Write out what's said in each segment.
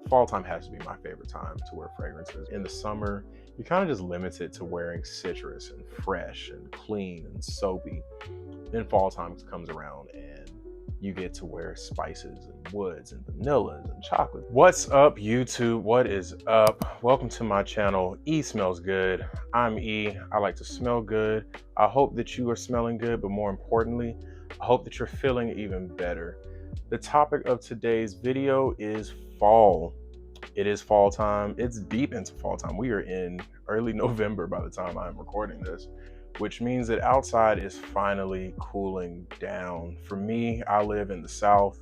fall time has to be my favorite time to wear fragrances. In the summer, you kind of just limit it to wearing citrus and fresh and clean and soapy. Then fall time comes around and you get to wear spices and woods and vanillas and chocolate. What's up, YouTube? What is up? Welcome to my channel, E Smells Good. I'm E. I like to smell good. I hope that you are smelling good, but more importantly, I hope that you're feeling even better. The topic of today's video is fall. It is fall time. It's deep into fall time. We are in early November by the time I'm recording this, which means that outside is finally cooling down. For me, I live in the South.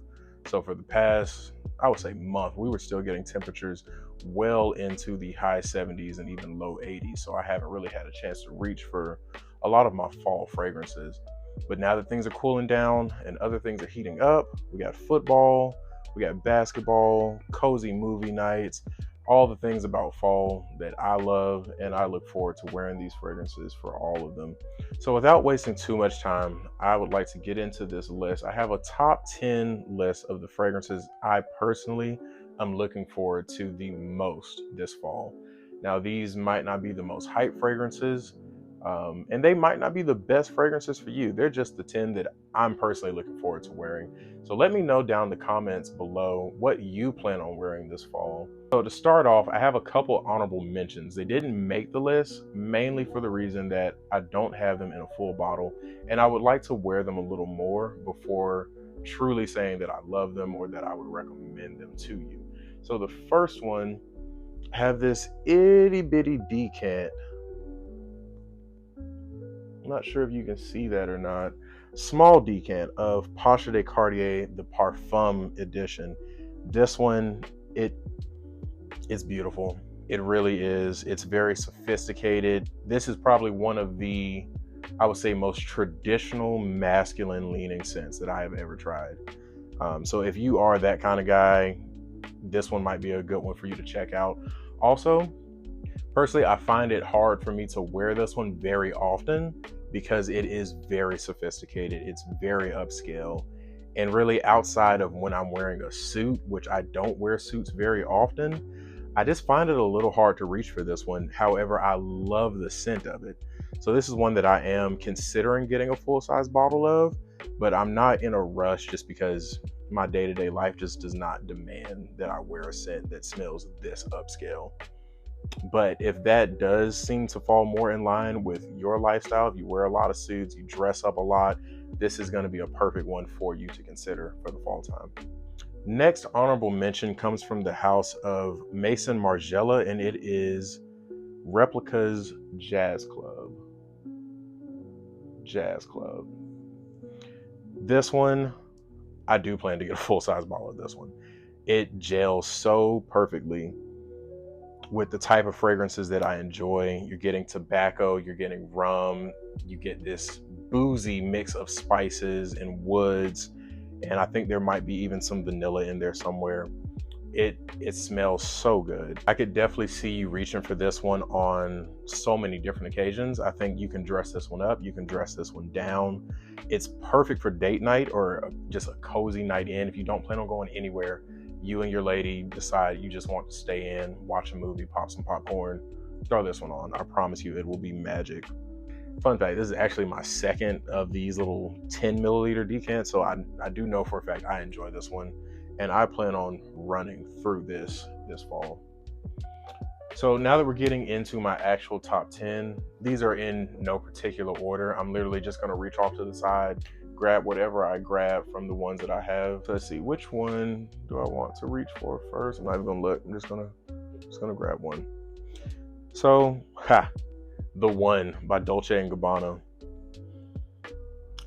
So for the past, I would say month, we were still getting temperatures well into the high 70s and even low 80s. So I haven't really had a chance to reach for a lot of my fall fragrances. But now that things are cooling down and other things are heating up, we got football, we got basketball, cozy movie nights, all the things about fall that I love, and I look forward to wearing these fragrances for all of them. So without wasting too much time, I would like to get into this list. I have a top 10 list of the fragrances I personally am looking forward to the most this fall. Now, these might not be the most hype fragrances, and they might not be the best fragrances for you. They're just the 10 that I'm personally looking forward to wearing. So let me know down in the comments below what you plan on wearing this fall. So to start off, I have a couple honorable mentions. They didn't make the list, mainly for the reason that I don't have them in a full bottle, and I would like to wear them a little more before truly saying that I love them or that I would recommend them to you. So the first one, I have this itty bitty decant. I'm not sure if you can see that or not. Small decant of Paco de Cartier, the Parfums edition. This one, it's beautiful. It really is. It's very sophisticated. This is probably one of the, I would say, most traditional masculine leaning scents that I have ever tried. So if you are that kind of guy, this one might be a good one for you to check out. Also, personally, I find it hard for me to wear this one very often because it is very sophisticated. It's very upscale. And really, outside of when I'm wearing a suit, which I don't wear suits very often, I just find it a little hard to reach for this one. However, I love the scent of it. So this is one that I am considering getting a full-size bottle of, but I'm not in a rush just because my day-to-day life just does not demand that I wear a scent that smells this upscale. But if that does seem to fall more in line with your lifestyle, if you wear a lot of suits, you dress up a lot, this is going to be a perfect one for you to consider for the fall time. Next honorable mention comes from the house of Maison Margiela, and it is Replica's Jazz Club. Jazz Club. This one, I do plan to get a full-size bottle of this one. It gels so perfectly with the type of fragrances that I enjoy. You're getting tobacco, you're getting rum, you get this boozy mix of spices and woods, and I think there might be even some vanilla in there somewhere. It smells so good. I could definitely see you reaching for this one on so many different occasions. I think you can dress this one up, you can dress this one down. It's perfect for date night or just a cozy night in. If you don't plan on going anywhere, you and your lady decide you just want to stay in, watch a movie, pop some popcorn, throw this one on. I promise you it will be magic. Fun fact, this is actually my second of these little 10 milliliter decants, so I do know for a fact I enjoy this one, and I plan on running through this fall. So now that we're getting into my actual top 10, these are in no particular order. I'm literally just gonna reach off to the side, grab whatever I grab from the ones that I have. So let's see, which one do I want to reach for first? I'm not even gonna look. I'm just gonna grab one. So, The One by Dolce & Gabbana.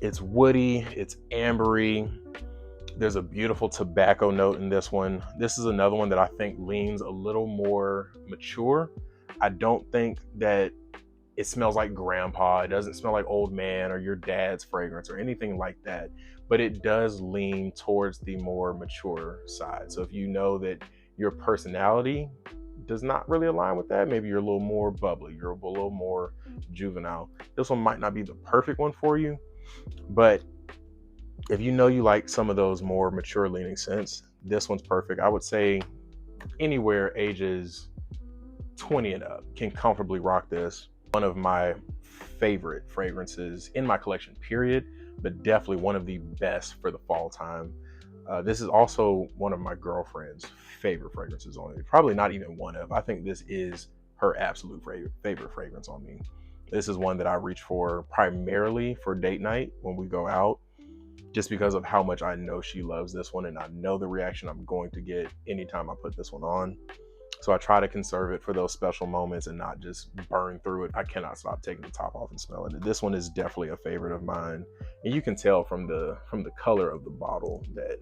It's woody, it's ambery. There's a beautiful tobacco note in this one. This is another one that I think leans a little more mature. I don't think that it smells like grandpa. It doesn't smell like old man or your dad's fragrance or anything like that, but it does lean towards the more mature side. So if you know that your personality does not really align with that, maybe you're a little more bubbly, you're a little more juvenile, this one might not be the perfect one for you. But if you know you like some of those more mature leaning scents, this one's perfect. I would say anywhere ages 20 and up can comfortably rock this. One of my favorite fragrances in my collection, period, but definitely one of the best for the fall time. This is also one of my girlfriend's favorite fragrances on me. Probably not even one of. I think this is her absolute favorite fragrance on me. This is one that I reach for primarily for date night when we go out, just because of how much I know she loves this one, and I know the reaction I'm going to get anytime I put this one on. So I try to conserve it for those special moments and not just burn through it. I cannot stop taking the top off and smelling it. This one is definitely a favorite of mine. And you can tell from the color of the bottle that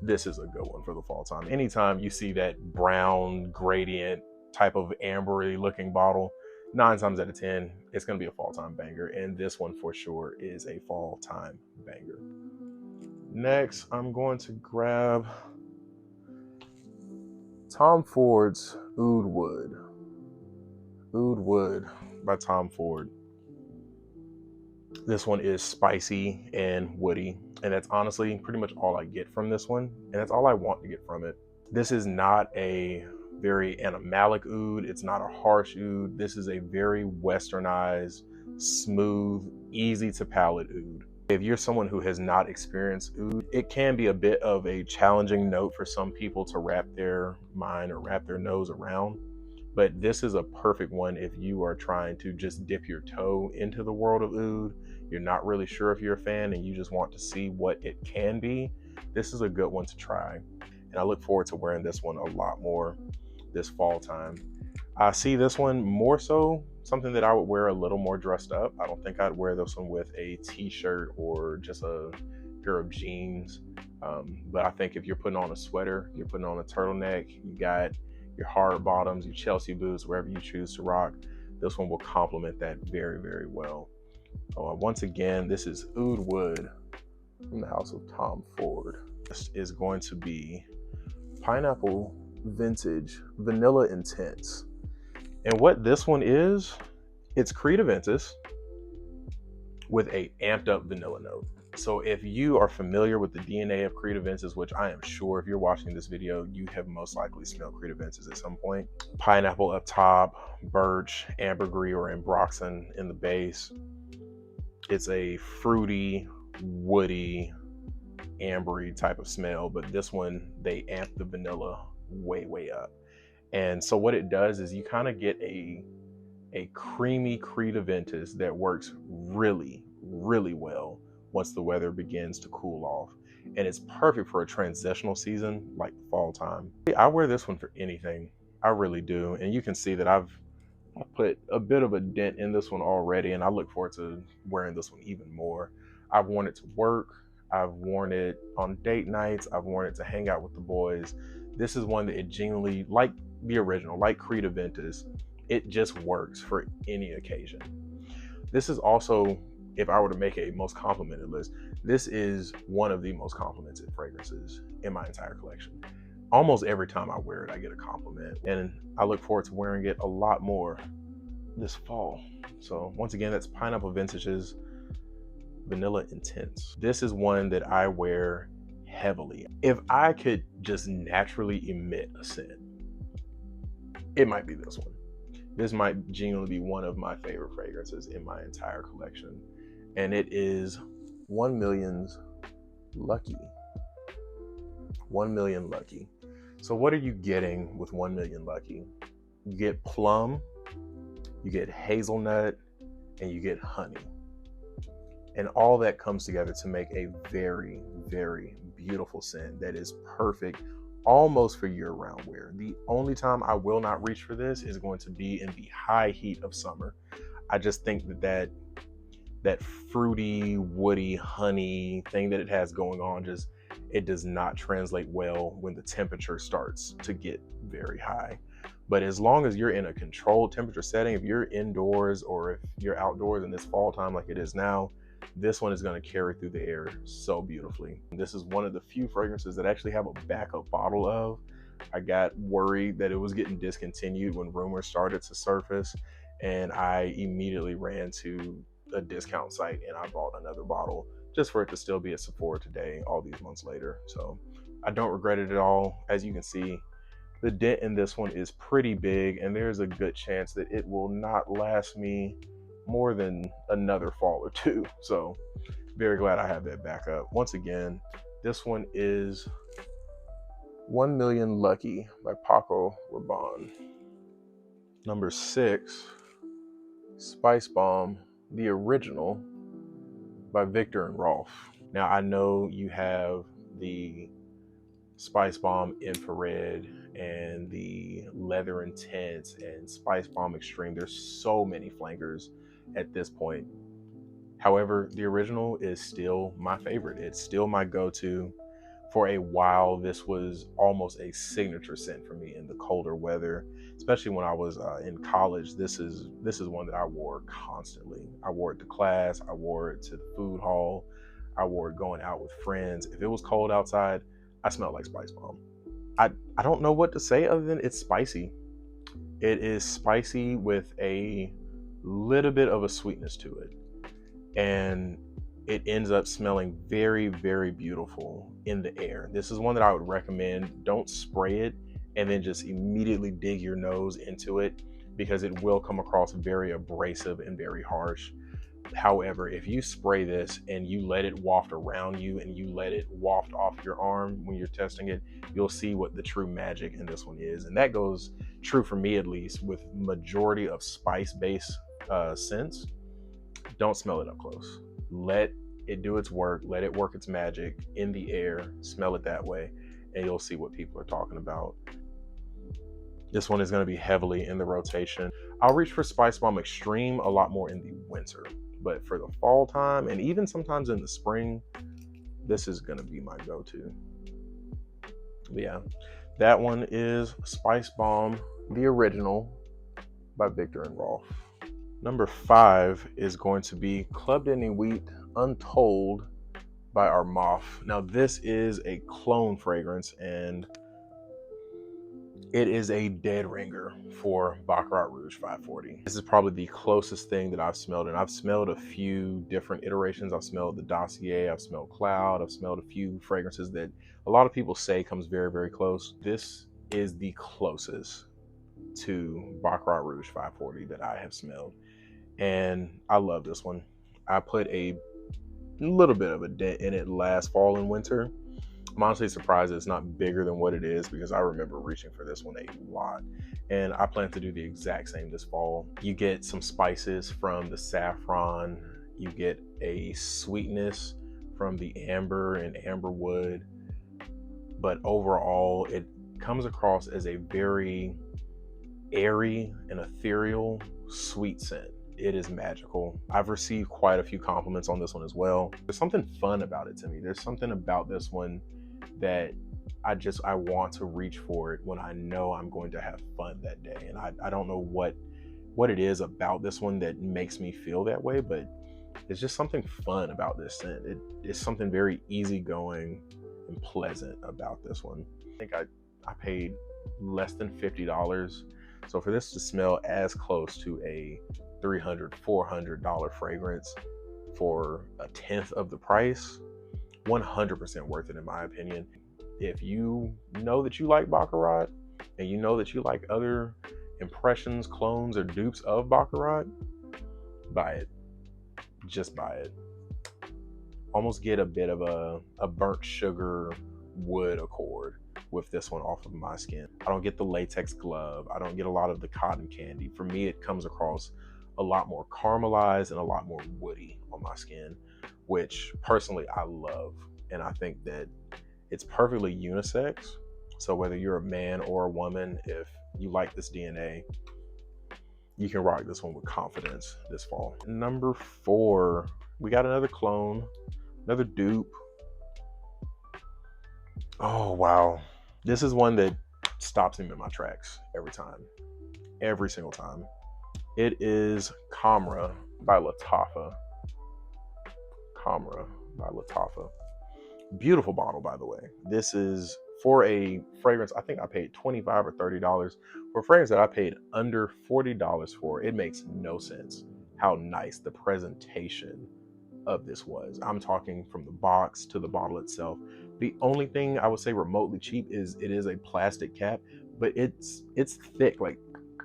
this is a good one for the fall time. Anytime you see that brown gradient type of ambery looking bottle, 9 times out of 10, it's gonna be a fall time banger. And this one for sure is a fall time banger. Next, I'm going to grab Tom Ford's Oud Wood. Oud Wood by Tom Ford. This one is spicy and woody, and that's honestly pretty much all I get from this one, and that's all I want to get from it. This is not a very animalic oud. It's not a harsh oud. This is a very westernized, smooth, easy to palate oud. If you're someone who has not experienced oud, it can be a bit of a challenging note for some people to wrap their mind or wrap their nose around. But this is a perfect one if you are trying to just dip your toe into the world of oud. You're not really sure if you're a fan and you just want to see what it can be. This is a good one to try. And I look forward to wearing this one a lot more this fall time. I see this one more so something that I would wear a little more dressed up. I don't think I'd wear this one with a t-shirt or just a pair of jeans. But I think if you're putting on a sweater, you're putting on a turtleneck, you got your hard bottoms, your Chelsea boots, wherever you choose to rock, this one will complement that very, very well. Once again, this is Oud Wood from the house of Tom Ford. This is going to be Pineapple Vintage Vanilla Intense. And what this one is, it's Creed Aventus with a amped up vanilla note. So if you are familiar with the DNA of Creed Aventus, which I am sure if you're watching this video, you have most likely smelled Creed Aventus at some point. Pineapple up top, birch, ambergris, or ambroxan in the base. It's a fruity, woody, ambery type of smell, but this one, they amp the vanilla way, way up. And so what it does is you kind of get a creamy Creed Aventus that works really, really well once the weather begins to cool off. And it's perfect for a transitional season like fall time. I wear this one for anything. I really do. And you can see that I've put a bit of a dent in this one already, and I look forward to wearing this one even more. I've worn it to work. I've worn it on date nights. I've worn it to hang out with the boys. This is one that it genuinely, like the original, like Creed Aventus, it just works for any occasion. This is also, if I were to make a most complimented list, this is one of the most complimented fragrances in my entire collection. Almost every time I wear it, I get a compliment, and I look forward to wearing it a lot more this fall. So once again, that's Pineapple Vintage's Vanilla Intense. This is one that I wear heavily. If I could just naturally emit a scent, it might be this one. This might genuinely be one of my favorite fragrances in my entire collection. And it is 1 Million's Lucky. 1 Million Lucky. So what are you getting with 1 Million Lucky? You get plum, you get hazelnut, and you get honey. And all that comes together to make a very, very beautiful scent that is perfect almost for year-round wear. The only time I will not reach for this is going to be in the high heat of summer. I just think that fruity, woody, honey thing that it has going on, just it does not translate well when the temperature starts to get very high. But as long as you're in a controlled temperature setting, if you're indoors or if you're outdoors in this fall time like it is now, this one is going to carry through the air so beautifully. This is one of the few fragrances that I actually have a backup bottle of. I got worried that it was getting discontinued when rumors started to surface, and I immediately ran to a discount site and I bought another bottle just for it to still be at Sephora today, all these months later. So I don't regret it at all. As you can see, The dent in this one is pretty big, and there's a good chance that it will not last me more than another fall or two. So very glad I have that backup. Once again, this one is 1 Million Lucky by Paco Rabanne. Number 6, Spice Bomb, the original by Victor and Rolf. Now I know you have the Spice Bomb Infrared and the Leather Intense and Spice Bomb Extreme. There's so many flankers at this point. However, the original is still my favorite. It's still my go-to. For a while, this was almost a signature scent for me in the colder weather, especially when I was in college. This is one that I wore constantly. I wore it to class. I wore it to the food hall. I wore it going out with friends. If it was cold outside, I smelled like Spice Bomb. I don't know what to say other than it's spicy. It is spicy with a little bit of a sweetness to it. And it ends up smelling very, very beautiful in the air. This is one that I would recommend. Don't spray it and then just immediately dig your nose into it, because it will come across very abrasive and very harsh. However, if you spray this and you let it waft around you and you let it waft off your arm when you're testing it, you'll see what the true magic in this one is. And that goes true for me, at least, with majority of spice-based scents. Don't smell it up close. Let it do its work. Let it work its magic in the air. Smell it that way, and you'll see what people are talking about. This one is going to be heavily in the rotation. I'll reach for Spice Bomb Extreme a lot more in the winter, but for the fall time and even sometimes in the spring, this is going to be my go-to. But yeah, that one is Spice Bomb, the original by Victor and Rolf. Number 5 is going to be Club de Nuit Untold by our Moff. Now this is a clone fragrance, and it is a dead ringer for Baccarat Rouge 540. This is probably the closest thing that I've smelled, and I've smelled a few different iterations. I've smelled the Dossier, I've smelled Cloud, I've smelled a few fragrances that a lot of people say comes very, very close. This is the closest to Baccarat Rouge 540 that I have smelled, and I love this one. I put a little bit of a dent in it last fall and winter. I'm honestly surprised it's not bigger than what it is, because I remember reaching for this one a lot, and I plan to do the exact same this fall. You get some spices from the saffron, you get a sweetness from the amber and amber wood, but overall it comes across as a very airy and ethereal sweet scent. It is magical. I've received quite a few compliments on this one as well. There's something fun about it to me. There's something about this one that I want to reach for it when I know I'm going to have fun that day. And I don't know what it is about this one that makes me feel that way, but it's just something fun about this scent. It's something very easygoing and pleasant about this one. I think I paid less than $50. So for this to smell as close to a $300, $400 fragrance for a tenth of the price, 100% worth it in my opinion. If you know that you like Baccarat and you know that you like other impressions, clones, or dupes of Baccarat, buy it. Just buy it. Almost get a bit of a burnt sugar wood accord with this one off of my skin. I don't get the latex glove. I don't get a lot of the cotton candy. For me, it comes across a lot more caramelized and a lot more woody on my skin, which personally I love. And I think that it's perfectly unisex. So whether you're a man or a woman, if you like this DNA, you can rock this one with confidence this fall. Number 4, we got another clone, another dupe. Oh, wow. This is one that stops me in my tracks every time, every single time. It is Camera by Lattafa. Camera by Lattafa. Beautiful bottle, by the way. This is for a fragrance. I think I paid $25 or $30 for a fragrance that I paid under $40 for. It makes no sense how nice the presentation of this was. I'm talking from the box to the bottle itself. The only thing I would say remotely cheap is it is a plastic cap, but it's thick. Like,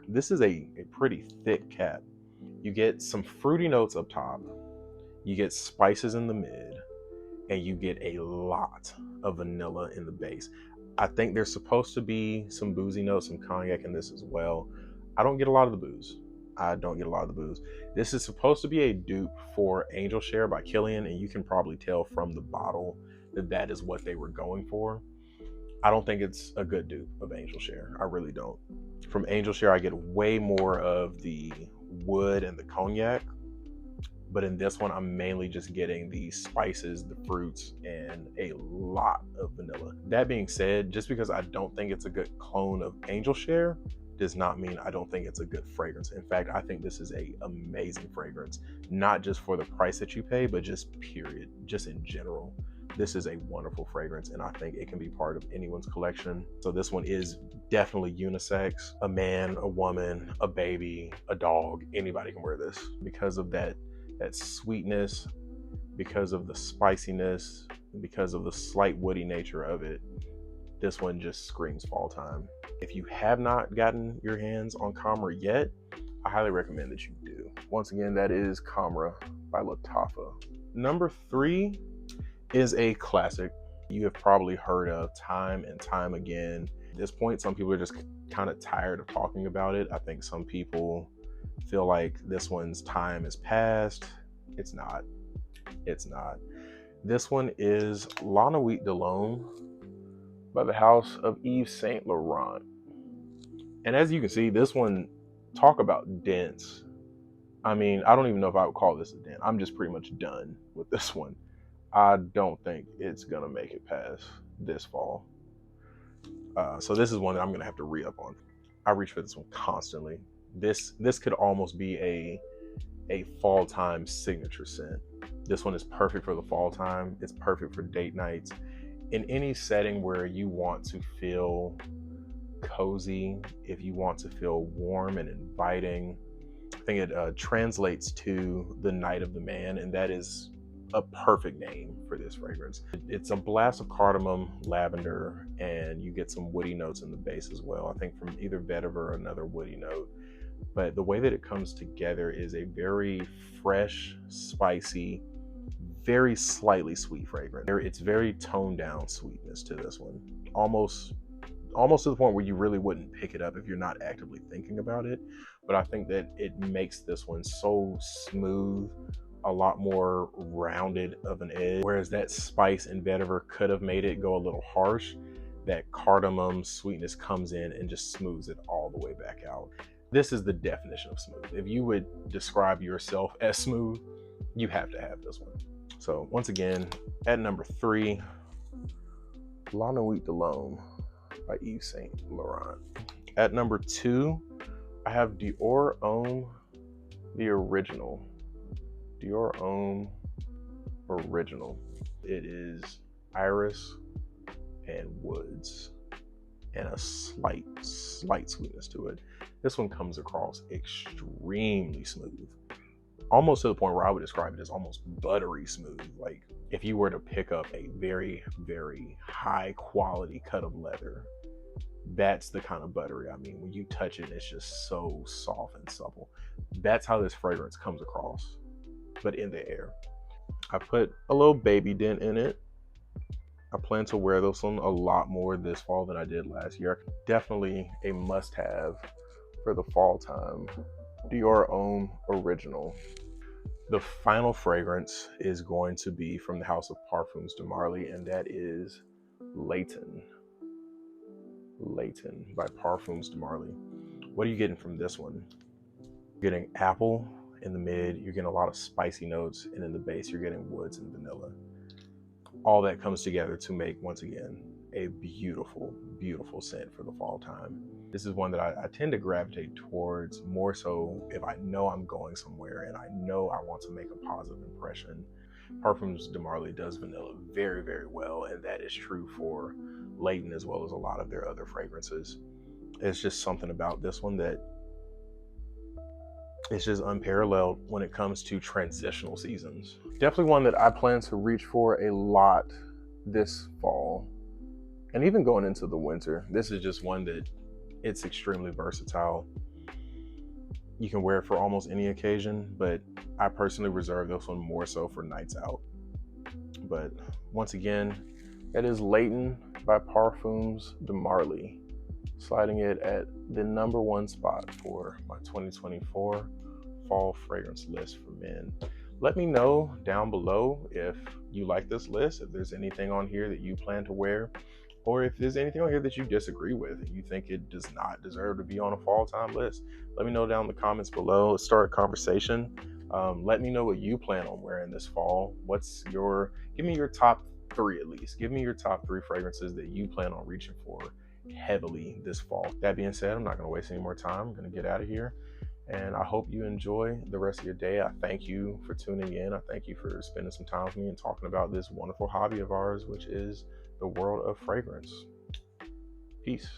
this is a pretty thick cap. You get some fruity notes up top, you get spices in the mid, and you get a lot of vanilla in the base. I think there's supposed to be some boozy notes, some cognac in this as well. I don't get a lot of the booze. I don't get a lot of the booze. This is supposed to be a dupe for Angel Share by Killian, and you can probably tell from the bottle that that is what they were going for. I don't think it's a good dupe of Angel Share. I really don't. From Angel Share, I get way more of the wood and the cognac, but in this one, I'm mainly just getting the spices, the fruits, and a lot of vanilla. That being said, just because I don't think it's a good clone of Angel Share does not mean I don't think it's a good fragrance. In fact, I think this is an amazing fragrance, not just for the price that you pay, but just period, just in general. This is a wonderful fragrance, and I think it can be part of anyone's collection. So this one is definitely unisex. A man, a woman, a baby, a dog, anybody can wear this because of that sweetness, because of the spiciness, because of the slight woody nature of it. This one just screams fall time. If you have not gotten your hands on Camera yet, I highly recommend that you do. Once again, that is Camera by Lattafa. Number 3 is a classic you have probably heard of time and time again. At this point, some people are just kind of tired of talking about it. I think some people feel like this one's time is past. It's not. It's not. This one is Lana We Dolce by the house of Yves Saint Laurent. And as you can see, this one, talk about dense. I mean, I don't even know if I would call this a dent. I'm just pretty much done with this one. I don't think it's gonna make it past this fall. So this is one that I'm gonna have to re-up on. I reach for this one constantly. This could almost be a fall time signature scent. This one is perfect for the fall time. It's perfect for date nights. In any setting where you want to feel cozy, if you want to feel warm and inviting, I think it translates to the Night of the Man, and that is a perfect name for this fragrance. It's a blast of cardamom, lavender, and you get some woody notes in the base as well. I think from either vetiver or another woody note. But the way that it comes together is a very fresh, spicy, very slightly sweet fragrance. It's very toned down sweetness to this one. Almost to the point where you really wouldn't pick it up if you're not actively thinking about it. But I think that it makes this one so smooth, a lot more rounded of an edge. Whereas that spice and vetiver could have made it go a little harsh, that cardamom sweetness comes in and just smooths it all the way back out. This is the definition of smooth. If you would describe yourself as smooth, you have to have this one. So once again, at number 3, Lana We Dolce by Yves Saint Laurent. At number 2, I have Dior Homme, the original. Dior Homme original. It is iris and woods and a slight sweetness to it. This one comes across extremely smooth, almost to the point where I would describe it as almost buttery smooth. Like if you were to pick up a very, very high quality cut of leather, that's the kind of buttery I mean. When you touch it, it's just so soft and supple. That's how this fragrance comes across, but in the air. I put a little baby dent in it. I plan to wear this one a lot more this fall than I did last year. Definitely a must-have for the fall time. Dior Homme Original. The final fragrance is going to be from the house of Parfums De Marley, and that is Layton. Layton by Parfums De Marley. What are you getting from this one? You're getting apple in the mid, you're getting a lot of spicy notes, and in the base you're getting woods and vanilla. All that comes together to make, once again, a beautiful, beautiful scent for the fall time. This is one that I tend to gravitate towards more so if I know I'm going somewhere and I know I want to make a positive impression. Parfums De Marley does vanilla very, very well, and that is true for Layton as well as a lot of their other fragrances. It's just something about this one that it's just unparalleled when it comes to transitional seasons. Definitely one that I plan to reach for a lot this fall. And even going into the winter, this is just one that It's extremely versatile. You can wear it for almost any occasion, but I personally reserve this one more so for nights out. But once again, it is Leighton by Parfums De Marley, sliding it at the number 1 spot for my 2024 fall fragrance list for men. Let me know down below if you like this list, if there's anything on here that you plan to wear, or if there's anything on here that you disagree with and you think it does not deserve to be on a fall time list. Let me know down in the comments below. Let's start a conversation. Let me know what you plan on wearing this fall. Give me your top 3 at least. Give me your top 3 fragrances that you plan on reaching for heavily this fall. That being said, I'm not going to waste any more time. I'm going to get out of here. And I hope you enjoy the rest of your day. I thank you for tuning in. I thank you for spending some time with me and talking about this wonderful hobby of ours, which is the world of fragrance. Peace.